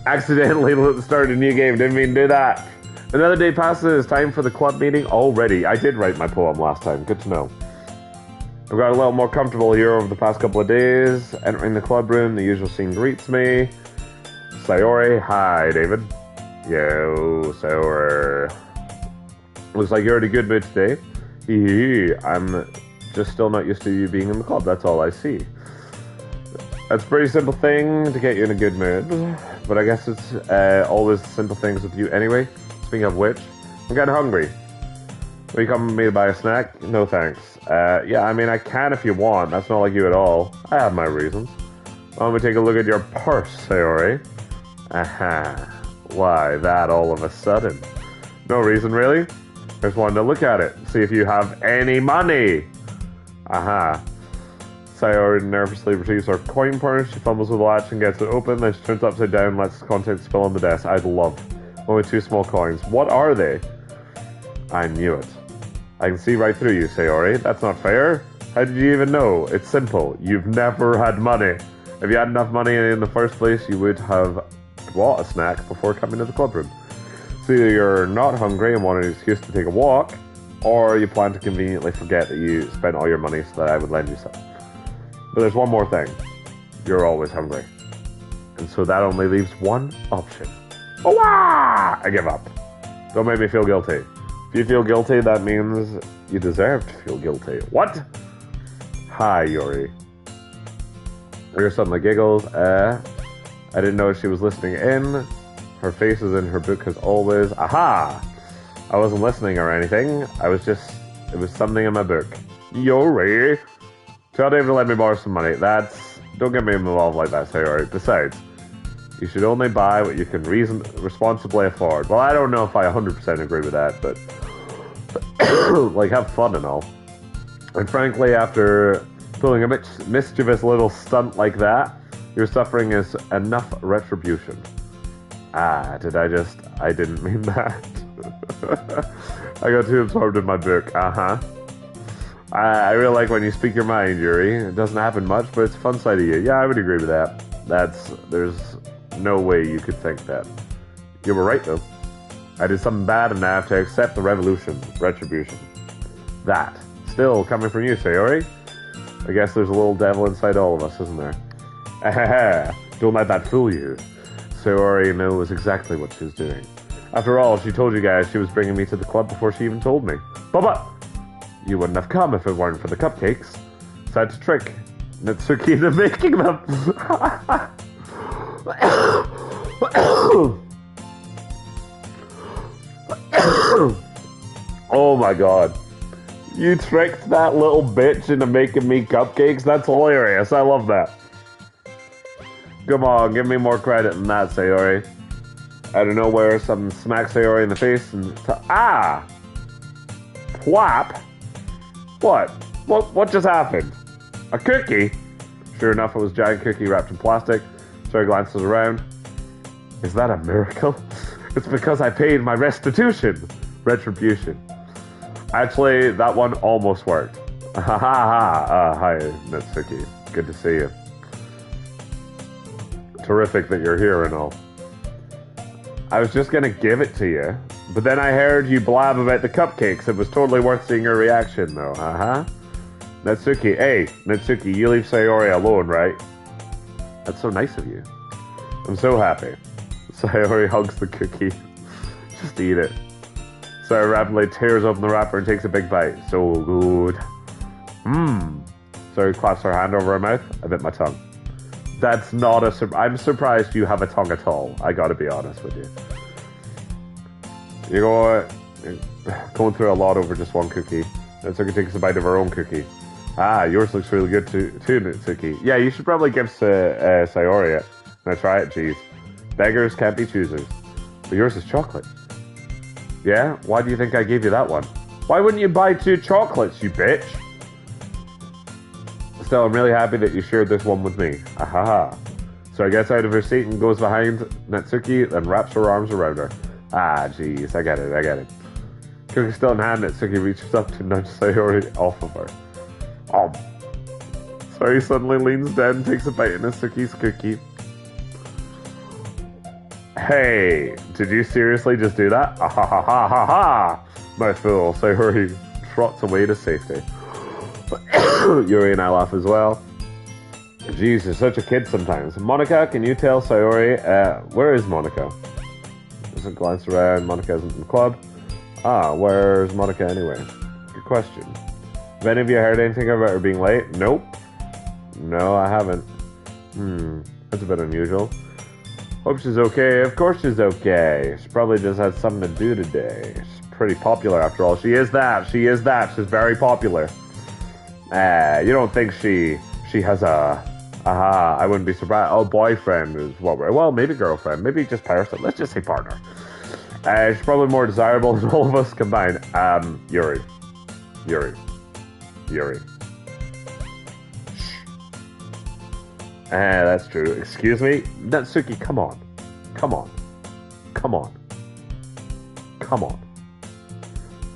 Accidentally started a new game. Didn't mean to do that. Another day passes. Time for the club meeting already. I did write my poem last time. Good to know. I've got a little more comfortable here over the past couple of days. Entering the club room, the usual scene greets me. Sayori. Hi, David. Yo, Sayori. Looks like you're in a good mood today. I'm just still not used to you being in the club. That's all I see. That's a pretty simple thing to get you in a good mood. But I guess it's always simple things with you anyway. Speaking of which, I'm getting hungry. Will you come with me to buy a snack? No thanks. Yeah, I mean, I can if you want. That's not like you at all. I have my reasons. Why don't we take a look at your purse, Sayori? Aha. Why that all of a sudden? No reason, really. Just wanted to look at it. See if you have any money. Aha. Sayori nervously retrieves her coin purse. She fumbles with the latch and gets it open. Then she turns it upside down and lets the contents spill on the desk. I'd love. Only 2 small coins. What are they? I knew it. I can see right through you, Sayori. That's not fair. How did you even know? It's simple. You've never had money. If you had enough money in the first place, you would have bought a snack before coming to the club room. So either you're not hungry and want an excuse to take a walk, or you plan to conveniently forget that you spent all your money so that I would lend you some. But there's one more thing. You're always hungry. And so that only leaves one option. Oh, I give up. Don't make me feel guilty. If you feel guilty, that means you deserve to feel guilty. What? Hi, Yuri. Your suddenly giggles. I didn't know she was listening in. Her face is in her book as always. Aha! I wasn't listening or anything. It was something in my book. Yuri! Tell David to let me borrow some money. Don't get me involved like that, Sayori. Besides, you should only buy what you can responsibly afford. Well, I don't know if I 100% agree with that, but like, have fun and all. And frankly, after pulling a mischievous little stunt like that, your suffering is enough retribution. I didn't mean that. I got too absorbed in my book. I really like when you speak your mind, Yuri. It doesn't happen much, but it's a fun side of you. Yeah, I would agree with that. There's no way you could think that. You were right, though. I did something bad and I have to accept the retribution. That. Still coming from you, Sayori. I guess there's a little devil inside all of us, isn't there? Don't let that fool you. Sayori knows exactly what she's doing. After all, she told you guys she was bringing me to the club before she even told me. But you wouldn't have come if it weren't for the cupcakes. Decided to trick Natsuki into making them. Oh my god. You tricked that little bitch into making me cupcakes? That's hilarious. I love that. Come on, give me more credit than that, Sayori. Out of nowhere, something smacks Sayori in the face and... Plop? What? What just happened? A cookie? Sure enough, it was a giant cookie wrapped in plastic. Sayori glances around. Is that a miracle? It's because I paid my restitution. Retribution. Actually, that one almost worked. Hi, Natsuki. Good to see you. Terrific that you're here and all. I was just gonna give it to you, but then I heard you blab about the cupcakes. It was totally worth seeing your reaction, though. Natsuki, hey, Natsuki, you leave Sayori alone, right? That's so nice of you. I'm so happy. Sayori hugs the cookie. Just eat it. Sayori rapidly tears open the wrapper and takes a big bite. So good. Sayori claps her hand over her mouth. I bit my tongue. That's not I'm surprised you have a tongue at all. I gotta be honest with you. You're going through a lot over just one cookie. Natsuki takes a bite of her own cookie. Yours looks really good too, Natsuki. Yeah, you should probably give Sayori it. Now try it, jeez. Beggars can't be choosers. But yours is chocolate. Yeah? Why do you think I gave you that one? Why wouldn't you buy 2 chocolates, you bitch? Still, I'm really happy that you shared this one with me. So I gets out of her seat and goes behind Natsuki, then wraps her arms around her. Jeez, I get it. Cookie still in hand, Natsuki reaches up to nudge Sayori off of her. Sayori suddenly leans down and takes a bite of Natsuki's cookie. Hey, did you seriously just do that? Ah, ha ha ha ha ha! My fool, Sayori trots away to safety. Yuri and I laugh as well. Jeez, you're such a kid sometimes. Monica, can you tell Sayori, where is Monica? Doesn't glance around, Monica isn't in the club. Ah, where's Monica anyway? Good question. Have any of you heard anything about her being late? Nope. No, I haven't. That's a bit unusual. Hope she's okay. Of course she's okay. She probably just had something to do today. She's pretty popular after all. She is that. She is that. She's very popular. You don't think she has a... I wouldn't be surprised. Oh, boyfriend is what we're... Well, maybe girlfriend. Maybe just person. Let's just say partner. She's probably more desirable than all of us combined. Yuri. That's true. Excuse me? Natsuki, come on.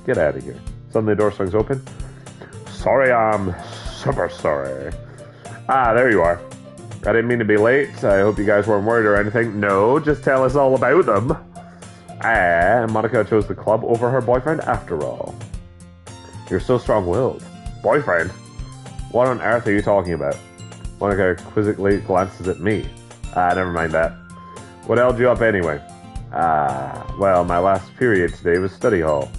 Get out of here. Suddenly the door swings open. Sorry, I'm super sorry. Ah, there you are. I didn't mean to be late. I hope you guys weren't worried or anything. No, just tell us all about them. Monica chose the club over her boyfriend after all. You're so strong-willed. Boyfriend? What on earth are you talking about? Monica quizzically glances at me. Never mind that. What held you up anyway? Well, my last period today was study hall.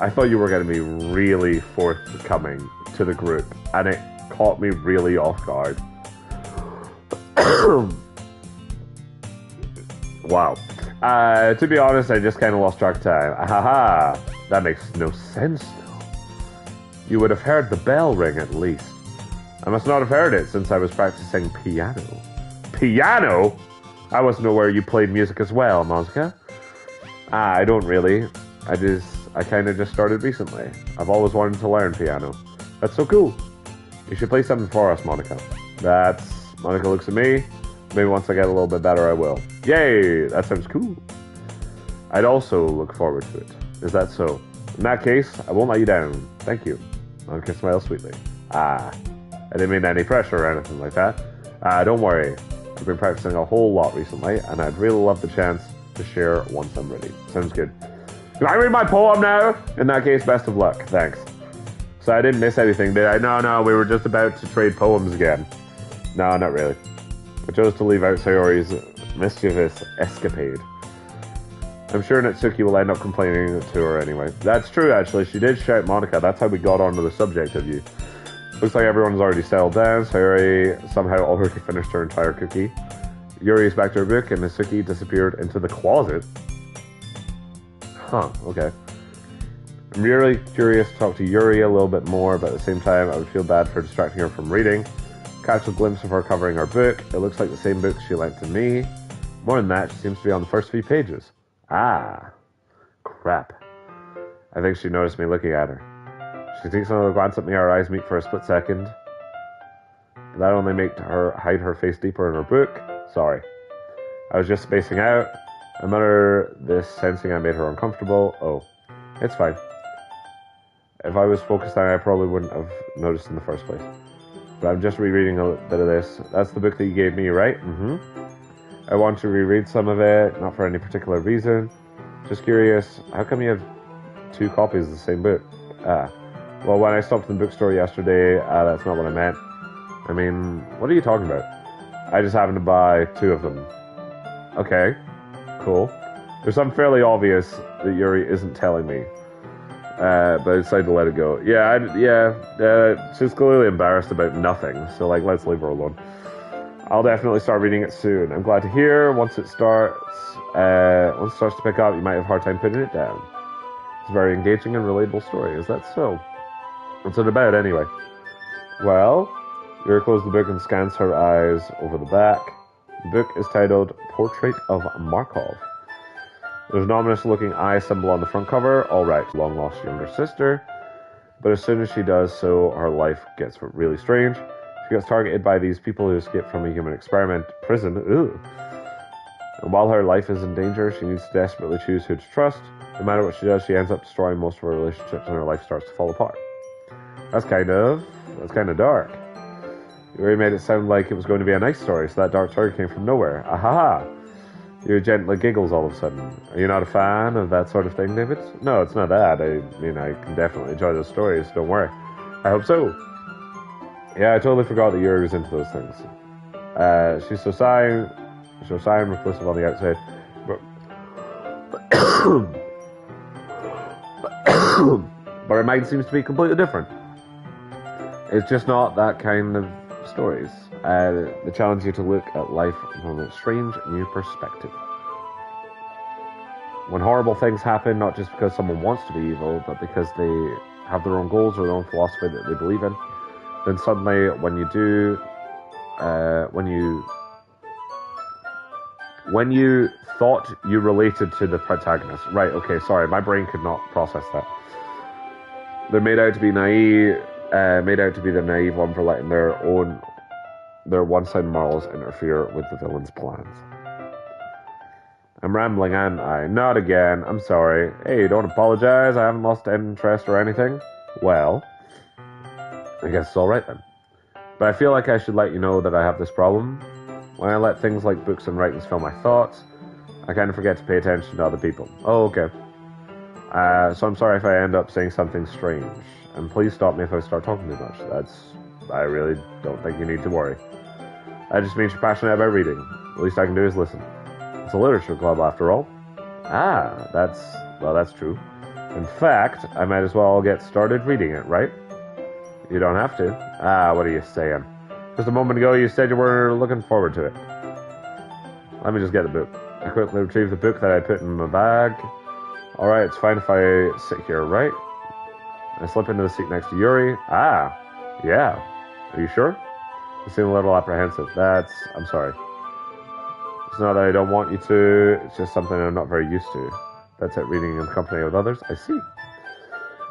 I thought you were going to be really forthcoming to the group, and it caught me really off guard. Wow. To be honest, I just kind of lost track of time. Haha, that makes no sense though. You would have heard the bell ring at least. I must not have heard it since I was practicing piano. Piano? I wasn't aware you played music as well, Monica. I don't really. I kind of just started recently. I've always wanted to learn piano. That's so cool. You should play something for us, Monica. Monica looks at me. Maybe once I get a little bit better, I will. Yay! That sounds cool. I'd also look forward to it. Is that so? In that case, I won't let you down. Thank you. Monica smiles sweetly. I didn't mean any pressure or anything like that. Don't worry. I've been practicing a whole lot recently, and I'd really love the chance to share once I'm ready. Sounds good. Can I read my poem now? In that case, best of luck. Thanks. So I didn't miss anything, did I? No, we were just about to trade poems again. No, not really. I chose to leave out Sayori's mischievous escapade. I'm sure Natsuki will end up complaining to her anyway. That's true, actually. She did shout Monica. That's how we got onto the subject of you. Looks like everyone's already settled down. Sayori somehow already finished her entire cookie. Yuri is back to her book, and Natsuki disappeared into the closet. Huh, okay. I'm really curious to talk to Yuri a little bit more, but at the same time, I would feel bad for distracting her from reading. Catch a glimpse of her covering her book. It looks like the same book she lent to me. More than that, she seems to be on the first few pages. Crap. I think she noticed me looking at her. She takes another glance at me, our eyes meet for a split second. That only made her hide her face deeper in her book. Sorry. I was just spacing out. I mutter this, sensing I made her uncomfortable. Oh, it's fine. If I was focused on it, I probably wouldn't have noticed in the first place. But I'm just rereading a bit of this. That's the book that you gave me, right? I want to reread some of it, not for any particular reason. Just curious, how come you have 2 copies of the same book? Well, when I stopped in the bookstore yesterday, that's not what I meant. I mean, what are you talking about? I just happened to buy 2 of them. Okay, cool. There's something fairly obvious that Yuri isn't telling me. But I decided to let it go. She's clearly embarrassed about nothing, so let's leave her alone. I'll definitely start reading it soon. I'm glad to hear once it starts to pick up, you might have a hard time putting it down. It's a very engaging and relatable story. Is that so? What's it about anyway? Well, Yuri closes the book and scans her eyes over the back. The book is titled Portrait of Markov. There's an ominous-looking eye symbol on the front cover. All right, long-lost younger sister. But as soon as she does so, her life gets really strange. She gets targeted by these people who escaped from a human experiment prison. Ugh. And while her life is in danger, she needs to desperately choose who to trust. No matter what she does, she ends up destroying most of her relationships, and her life starts to fall apart. That's kind of dark. You already made it sound like it was going to be a nice story, so that dark story came from nowhere. Ahaha! Yuri gently giggles all of a sudden. Are you not a fan of that sort of thing, David? No, it's not that. I mean, I can definitely enjoy those stories, don't worry. I hope so. Yeah, I totally forgot that Yuri was into those things. She's so shy and reclusive on the outside. But her mind seems to be completely different. It's just not that kind of stories. They challenge you to look at life from a strange new perspective. When horrible things happen, not just because someone wants to be evil, but because they have their own goals or their own philosophy that they believe in, then suddenly when you thought you related to the protagonist. Right, okay, sorry, my brain could not process that. They're made out to be the naive one for letting their one-sided morals interfere with the villain's plans. I'm rambling, aren't I? Not again, I'm sorry. Hey, don't apologize, I haven't lost interest or anything. Well, I guess it's alright then. But I feel like I should let you know that I have this problem. When I let things like books and writings fill my thoughts, I kind of forget to pay attention to other people. Oh, okay. So I'm sorry if I end up saying something strange. And please stop me if I start talking too much. I really don't think you need to worry. That just means you're passionate about reading. The least I can do is listen. It's a literature club after all. That's true. In fact, I might as well get started reading it, right? You don't have to. What are you saying? Just a moment ago you said you were looking forward to it. Let me just get the book. I quickly retrieved the book that I put in my bag. Alright, it's fine if I sit here, right? I slip into the seat next to Yuri. Yeah. Are you sure? You seem a little apprehensive. I'm sorry. It's not that I don't want you to, it's just something I'm not very used to. That's it, reading in company with others. I see.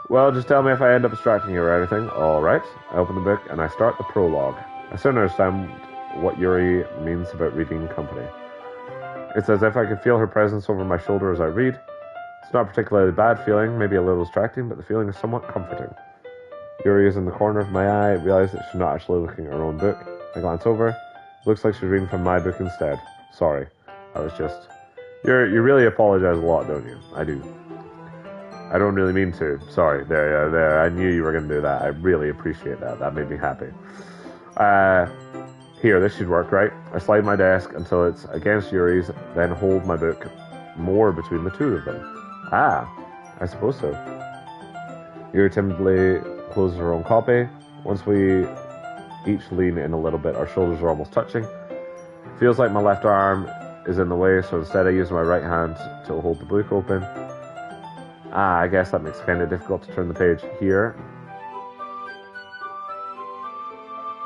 Well, just tell me if I end up distracting you or anything. Alright. I open the book and I start the prologue. I soon understand what Yuri means about reading in company. It's as if I could feel her presence over my shoulder as I read. It's not a particularly bad feeling, maybe a little distracting, but the feeling is somewhat comforting. Yuri is in the corner of my eye. I realize that she's not actually looking at her own book. I glance over. It looks like she's reading from my book instead. Sorry. I was just... You really apologize a lot, don't you? I do. I don't really mean to. Sorry. There. I knew you were going to do that. I really appreciate that. That made me happy. Here, this should work, right? I slide my desk until it's against Yuri's, then hold my book more between the two of them. I suppose so. Yuri timidly closes her own copy. Once we each lean in a little bit, our shoulders are almost touching. It feels like my left arm is in the way, so instead I use my right hand to hold the book open. I guess that makes it kind of difficult to turn the page here.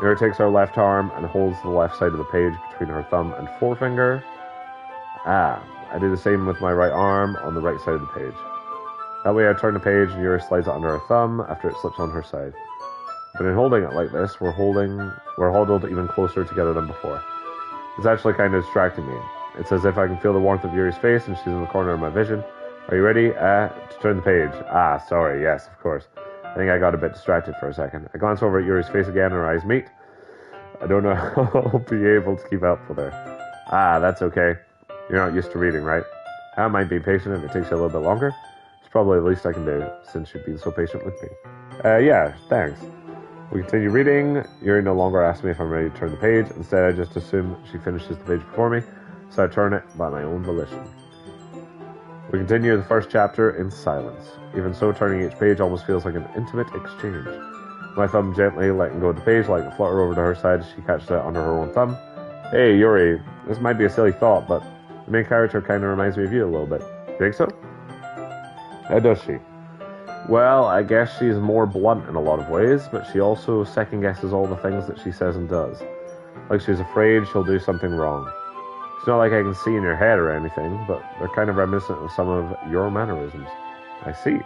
Yuri takes our left arm and holds the left side of the page between her thumb and forefinger. I do the same with my right arm on the right side of the page. That way I turn the page and Yuri slides it under her thumb after it slips on her side. But in holding it like this, we're huddled even closer together than before. It's actually kind of distracting me. It's as if I can feel the warmth of Yuri's face and she's in the corner of my vision. Are you ready? To turn the page. Sorry, yes, of course. I think I got a bit distracted for a second. I glance over at Yuri's face again and our eyes meet. I don't know how I'll be able to keep up with her. That's okay. You're not used to reading, right? I don't mind being patient if it takes you a little bit longer. It's probably the least I can do, since you've been so patient with me. Yeah, thanks. We continue reading. Yuri no longer asks me if I'm ready to turn the page. Instead, I just assume she finishes the page before me, so I turn it by my own volition. We continue the first chapter in silence. Even so, turning each page almost feels like an intimate exchange. My thumb gently letting go of the page, like a flutter over to her side as she catches it under her own thumb. Hey, Yuri, this might be a silly thought, but the main character kind of reminds me of you a little bit. You think so? How does she? Well, I guess she's more blunt in a lot of ways, but she also second-guesses all the things that she says and does. Like she's afraid she'll do something wrong. It's not like I can see in your head or anything, but they're kind of reminiscent of some of your mannerisms. I see.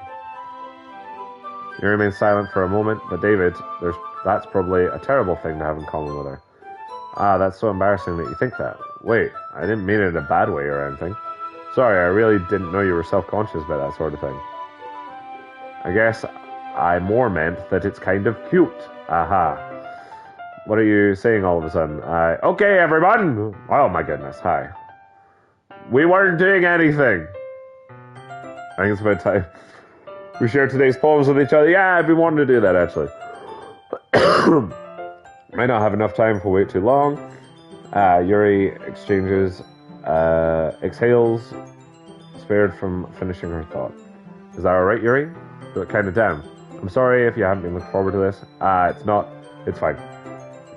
You remain silent for a moment, but David, that's probably a terrible thing to have in common with her. That's so embarrassing that you think that. Wait, I didn't mean it in a bad way or anything. Sorry, I really didn't know you were self-conscious about that sort of thing. I guess I more meant that it's kind of cute. Aha. What are you saying all of a sudden? Okay, everyone! Oh my goodness, hi. We weren't doing anything. I think it's about time we share today's poems with each other. Yeah, I've been wanting to do that, actually. Might not have enough time if we wait too long. Yuri exhales, spared from finishing her thought. Is that alright, Yuri? Do it kind of down. I'm sorry if you haven't been looking forward to this. It's not. It's fine.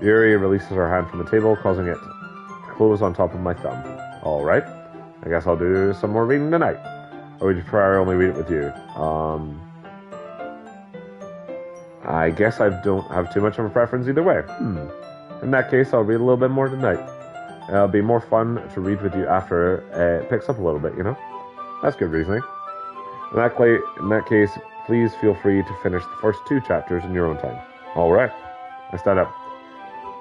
Yuri releases her hand from the table, causing it to close on top of my thumb. Alright. I guess I'll do some more reading tonight. Or would you prefer I only read it with you? I guess I don't have too much of a preference either way. In that case, I'll read a little bit more tonight. It'll be more fun to read with you after it picks up a little bit, you know? That's good reasoning. In that case, please feel free to finish the first 2 chapters in your own time. Alright. I stand up.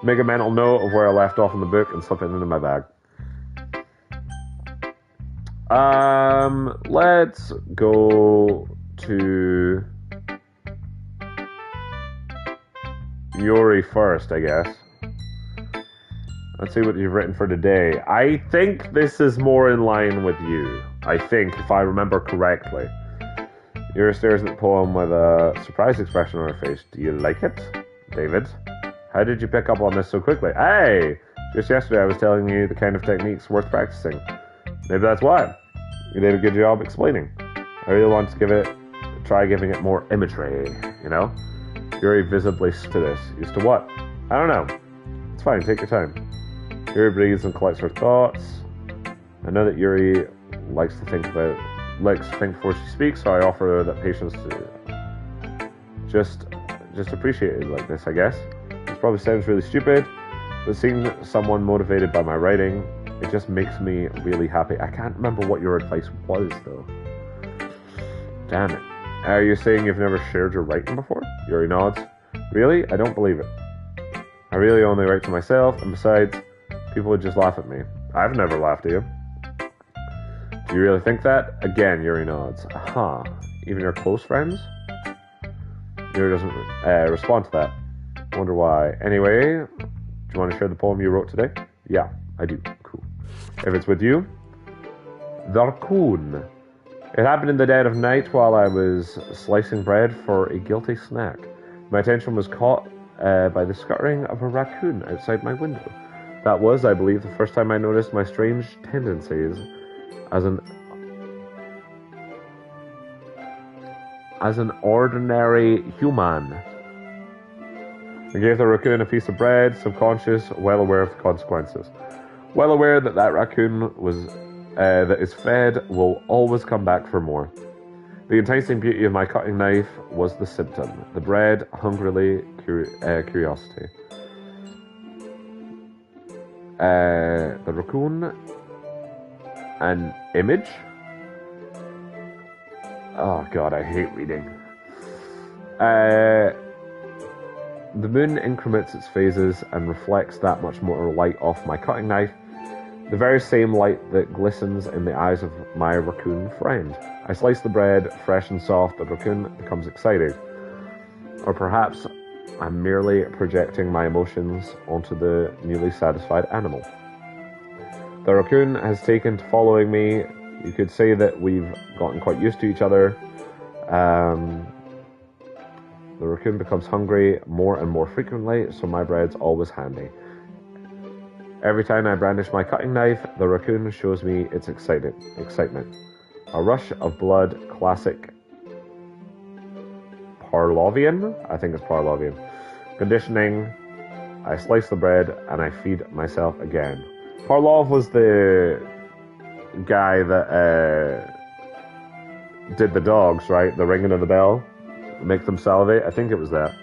Make a mental note of where I left off in the book and slip it into my bag. Let's go to Yuri first, I guess. Let's see what you've written for today. I think this is more in line with you. I think, if I remember correctly. Yuri stares at the poem with a surprised expression on her face. Do you like it, David? How did you pick up on this so quickly? Hey! Just yesterday I was telling you the kind of techniques worth practicing. Maybe that's why. You did a good job explaining. I really want to try giving it more imagery, you know? Yuri visibly stood this. Used to what? I don't know. It's fine, take your time. Yuri breathes and collects her thoughts. I know that Yuri likes to think before she speaks, so I offer her that patience to just appreciate it like this, I guess. This probably sounds really stupid, but seeing someone motivated by my writing, it just makes me really happy. I can't remember what your advice was, though. Damn it. Are you saying you've never shared your writing before? Yuri nods. Really? I don't believe it. I really only write to myself, and besides, people would just laugh at me. I've never laughed at you. Do you really think that? Again, Yuri nods. Huh. Even your close friends? Yuri doesn't respond to that. Wonder why. Anyway, do you want to share the poem you wrote today? Yeah, I do. Cool. If it's with you, The Raccoon. It happened in the dead of night while I was slicing bread for a guilty snack. My attention was caught by the scuttering of a raccoon outside my window. That was, I believe, the first time I noticed my strange tendencies as an ordinary human. I gave the raccoon a piece of bread, subconscious, well aware of the consequences. Well aware that raccoon that is fed will always come back for more. The enticing beauty of my cutting knife was the symptom. The bread, hungrily, curiosity. The raccoon, an image? Oh god, I hate reading. The moon increments its phases and reflects that much more light off my cutting knife, the very same light that glistens in the eyes of my raccoon friend. I slice the bread, fresh and soft. The raccoon becomes excited. Or perhaps I'm merely projecting my emotions onto the newly satisfied animal. The raccoon has taken to following me. You could say that we've gotten quite used to each other. The raccoon becomes hungry more and more frequently, so my bread's always handy. Every time I brandish my cutting knife, the raccoon shows me its excitement. A rush of blood, classic Pavlovian? I think it's Pavlovian. Conditioning. I slice the bread and I feed myself again. Pavlov was the guy that did the dogs, right? The ringing of the bell. Make them salivate. I think it was that.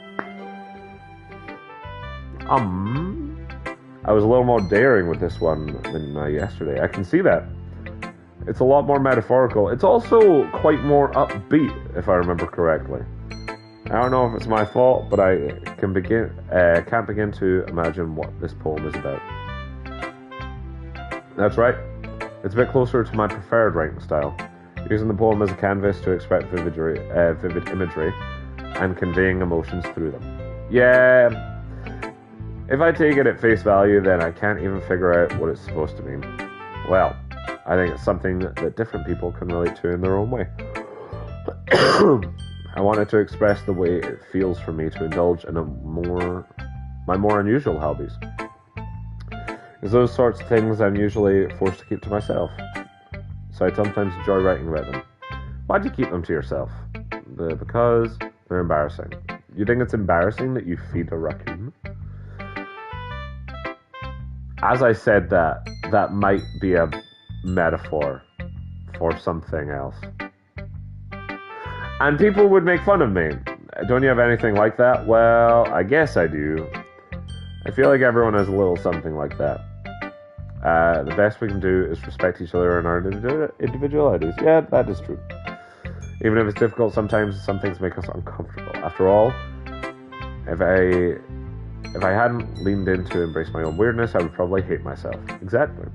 I was a little more daring with this one than yesterday. I can see that. It's a lot more metaphorical. It's also quite more upbeat, if I remember correctly. I don't know if it's my fault, but I can't begin to imagine what this poem is about. That's right. It's a bit closer to my preferred writing style, using the poem as a canvas to express vivid imagery and conveying emotions through them. Yeah, if I take it at face value, then I can't even figure out what it's supposed to mean. Well, I think it's something that different people can relate to in their own way. I wanted to express the way it feels for me to indulge in my more unusual hobbies. Because those sorts of things I'm usually forced to keep to myself. So I sometimes enjoy writing about them. Why do you keep them to yourself? Because they're embarrassing. You think it's embarrassing that you feed a raccoon? As I said that might be a metaphor for something else. And people would make fun of me. Don't you have anything like that? Well, I guess I do. I feel like everyone has a little something like that. The best we can do is respect each other and our individualities. Yeah, that is true. Even if it's difficult, sometimes some things make us uncomfortable. After all, if I hadn't leaned in to embrace my own weirdness, I would probably hate myself. Exactly.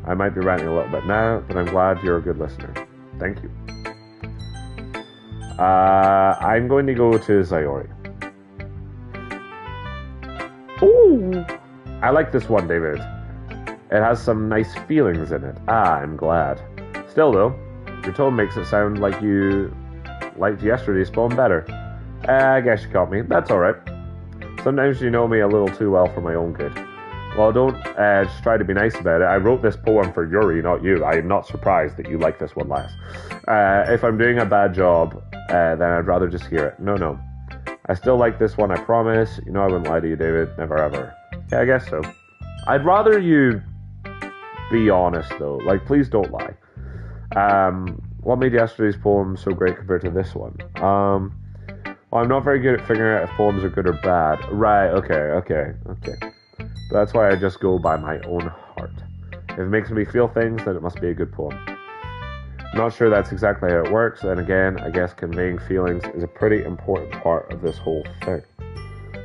I might be ranting a little bit now, but I'm glad you're a good listener. Thank you. I'm going to go to Sayori. Ooh! I like this one, David. It has some nice feelings in it. I'm glad. Still, though, your tone makes it sound like you liked yesterday's poem better. I guess you caught me. That's alright. Sometimes you know me a little too well for my own good. Well, don't just try to be nice about it. I wrote this poem for Yuri, not you. I am not surprised that you like this one less. If I'm doing a bad job, then I'd rather just hear it. No. I still like this one, I promise. You know I wouldn't lie to you, David. Never ever. Yeah, I guess so. I'd rather you be honest, though. Like, please don't lie. What made yesterday's poem so great compared to this one? Well, I'm not very good at figuring out if poems are good or bad. Right, okay. But that's why I just go by my own heart. If it makes me feel things, then it must be a good poem. I'm not sure that's exactly how it works. Then again, I guess conveying feelings is a pretty important part of this whole thing.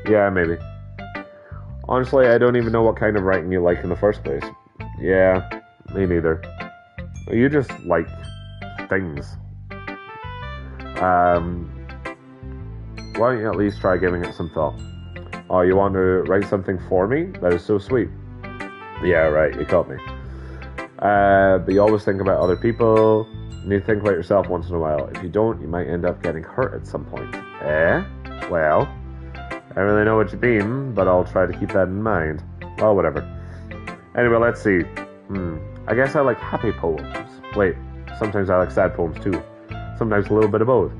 Yeah, maybe. Honestly, I don't even know what kind of writing you like in the first place. Yeah, me neither. You just like things. Why don't you at least try giving it some thought? Oh, you want to write something for me? That is so sweet. Yeah, right, you caught me. But you always think about other people. You need to think about yourself once in a while. If you don't, you might end up getting hurt at some point. Well, I don't really know what you mean, but I'll try to keep that in mind. Well, whatever. Anyway, let's see. I guess I like happy poems. Wait, sometimes I like sad poems too. Sometimes a little bit of both.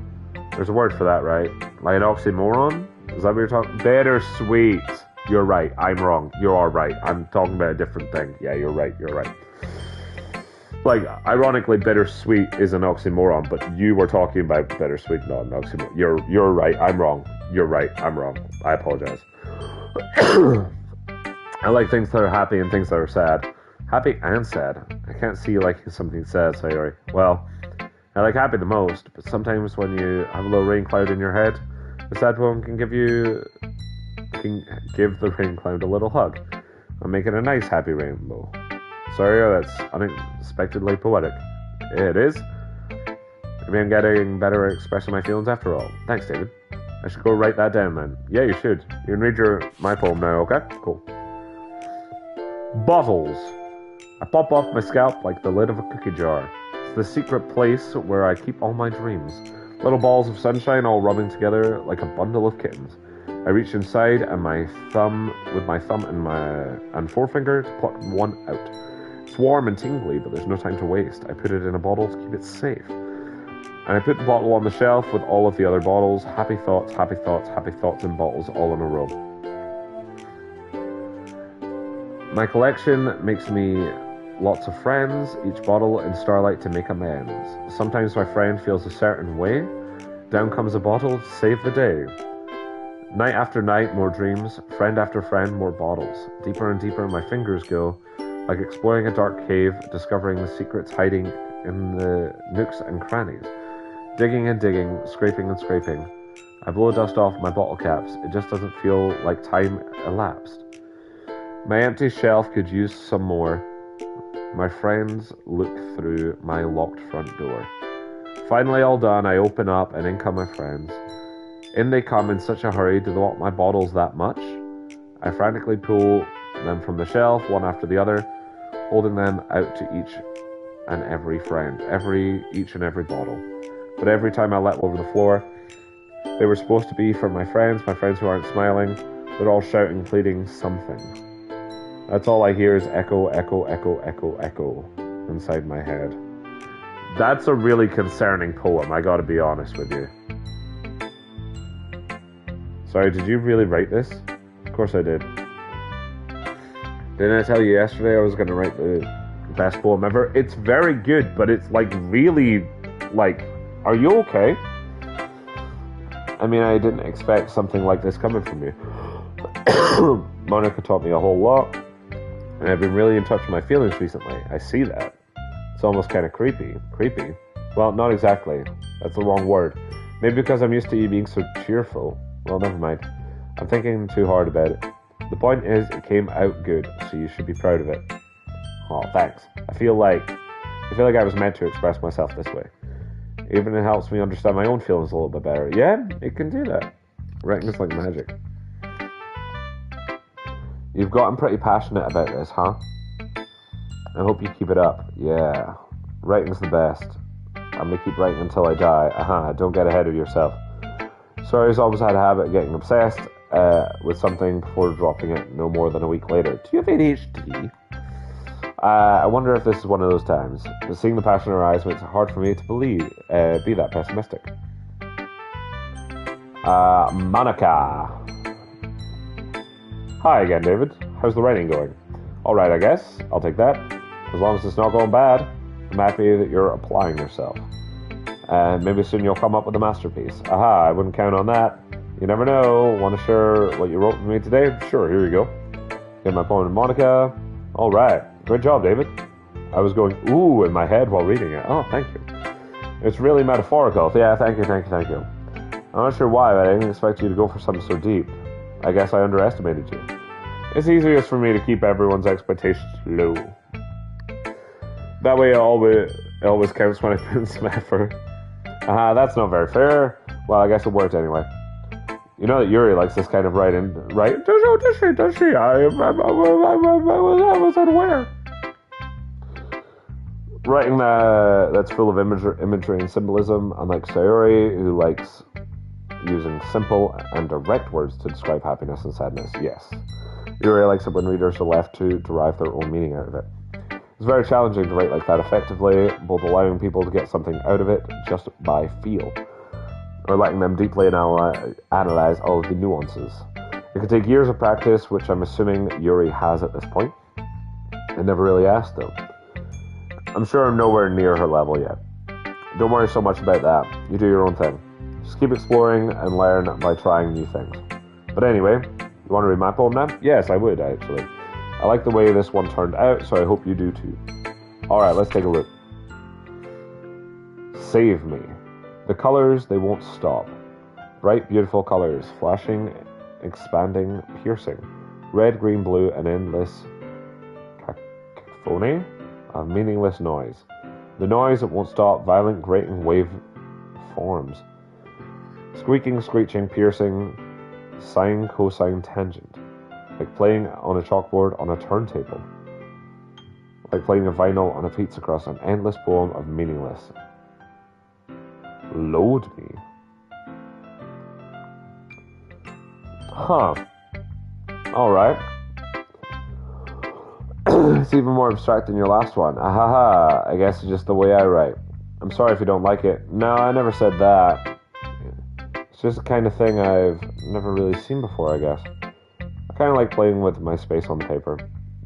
There's a word for that, right? Like an oxymoron? Is that what you're talking? Bittersweet. You're right. I'm wrong. You are right. I'm talking about a different thing. Yeah, you're right. Like, ironically, bittersweet is an oxymoron, but you were talking about bittersweet, not an oxymoron. You're right. I'm wrong. You're right. I'm wrong. I apologize. I like things that are happy and things that are sad. Happy and sad. I can't see liking something sad, Sayori. Well, I like happy the most, but sometimes when you have a little rain cloud in your head, the sad poem can give the rain cloud a little hug and make it a nice happy rainbow. Sorry, that's unexpectedly poetic. It is. Maybe I'm getting better at expressing my feelings after all. Thanks, David. I should go write that down then. Yeah, you should. You can read my poem now, okay? Cool. Bottles. I pop off my scalp like the lid of a cookie jar. It's the secret place where I keep all my dreams. Little balls of sunshine all rubbing together like a bundle of kittens. I reach inside and with my thumb and forefinger to pluck one out. It's warm and tingly, but there's no time to waste. I put it in a bottle to keep it safe. And I put the bottle on the shelf with all of the other bottles. Happy thoughts in bottles all in a row. My collection makes me lots of friends, each bottle in starlight to make amends. Sometimes my friend feels a certain way. Down comes a bottle to save the day. Night after night, more dreams. Friend after friend, more bottles. Deeper and deeper my fingers go, like exploring a dark cave, discovering the secrets hiding in the nooks and crannies. Digging and digging, scraping and scraping. I blow dust off my bottle caps. It just doesn't feel like time elapsed. My empty shelf could use some more. My friends look through my locked front door. Finally all done, I open up and in come my friends. In they come in such a hurry. Do they want my bottles that much? I frantically pull them from the shelf, one after the other. holding them out to each and every friend, each and every bottle. But every time I let them over the floor, they were supposed to be for my friends who aren't smiling. They're all shouting, pleading something. That's all I hear is echo, echo, echo, echo, echo inside my head. That's a really concerning poem, I gotta be honest with you. Sorry, did you really write this? Of course I did. Didn't I tell you yesterday I was gonna write the best poem ever? It's very good, but it's like really, like, are you okay? I mean, I didn't expect something like this coming from you. Monica taught me a whole lot, and I've been really in touch with my feelings recently. I see that. It's almost kind of creepy. Creepy? Well, not exactly. That's the wrong word. Maybe because I'm used to you being so cheerful. Well, never mind. I'm thinking too hard about it. The point is, it came out good, so you should be proud of it. Oh, thanks. I feel like I was meant to express myself this way. Even it helps me understand my own feelings a little bit better. Yeah, it can do that. Writing is like magic. You've gotten pretty passionate about this, huh? I hope you keep it up. Yeah. Writing's the best. I'm gonna keep writing until I die. Don't get ahead of yourself. Sorry's always had a habit of getting obsessed with something before dropping it no more than a week later. Do you have ADHD? I wonder if this is one of those times. But seeing the passion in her eyes makes it hard for me to be that pessimistic. Monica. Hi again, David. How's the writing going? Alright, I guess. I'll take that. As long as it's not going bad, I'm happy that you're applying yourself. And maybe soon you'll come up with a masterpiece. I wouldn't count on that. You never know. Want to share what you wrote for me today? Sure, here you go. Get my poem to Monica. Alright. Great job, David. I was going, ooh, in my head while reading it. Oh, thank you. It's really metaphorical. Yeah, thank you. I'm not sure why, but I didn't expect you to go for something so deep. I guess I underestimated you. It's easiest for me to keep everyone's expectations low. That way it always counts when I put in some effort. That's not very fair. Well, I guess it worked anyway. You know that Yuri likes this kind of writing, right? Does she? I was unaware. Writing that's full of imagery and symbolism, unlike Sayuri, who likes using simple and direct words to describe happiness and sadness. Yes. Yuri likes it when readers are left to derive their own meaning out of it. It's very challenging to write like that effectively, both allowing people to get something out of it just by feel, or letting them deeply analyze all of the nuances. It could take years of practice, which I'm assuming Yuri has at this point. I never really asked, though. I'm sure I'm nowhere near her level yet. Don't worry so much about that. You do your own thing. Just keep exploring and learn by trying new things. But anyway, you want to read my poem now? Yes, I would, actually. I like the way this one turned out, so I hope you do too. Alright, let's take a look. Save me. The colors, they won't stop. Bright, beautiful colors, flashing, expanding, piercing. Red, green, blue, an endless cacophony of meaningless noise. The noise that won't stop, violent, grating wave forms. Squeaking, screeching, piercing, sine, cosine, tangent. Like playing on a chalkboard on a turntable. Like playing a vinyl on a pizza crust, an endless poem of meaningless. Load me. Huh. Alright. It's even more abstract than your last one. Ahaha, I guess it's just the way I write. I'm sorry if you don't like it. No, I never said that. It's just the kind of thing I've never really seen before, I guess. I kind of like playing with my space on the paper.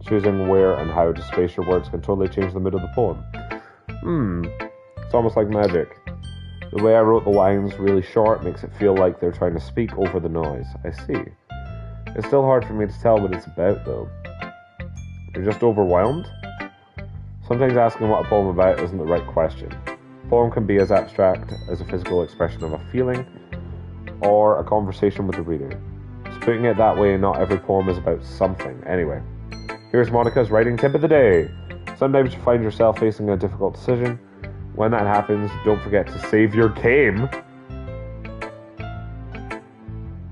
Choosing where and how to space your words can totally change the mood of the poem. It's almost like magic. The way I wrote the lines really short makes it feel like they're trying to speak over the noise. I see. It's still hard for me to tell what it's about, though. You're just overwhelmed? Sometimes asking what a poem about isn't the right question. A poem can be as abstract as a physical expression of a feeling, or a conversation with the reader. Just putting it that way, not every poem is about something. Anyway, here's Monica's writing tip of the day. Sometimes you find yourself facing a difficult decision. When that happens, don't forget to save your game.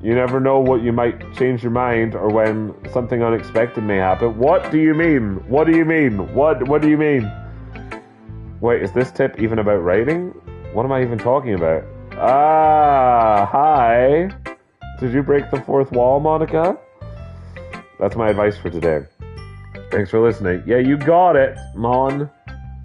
You never know what you might change your mind or when something unexpected may happen. What do you mean? What do you mean? What do you mean? Wait, is this tip even about writing? What am I even talking about? Ah, hi. Did you break the fourth wall, Monica? That's my advice for today. Thanks for listening. Yeah, you got it, Mon.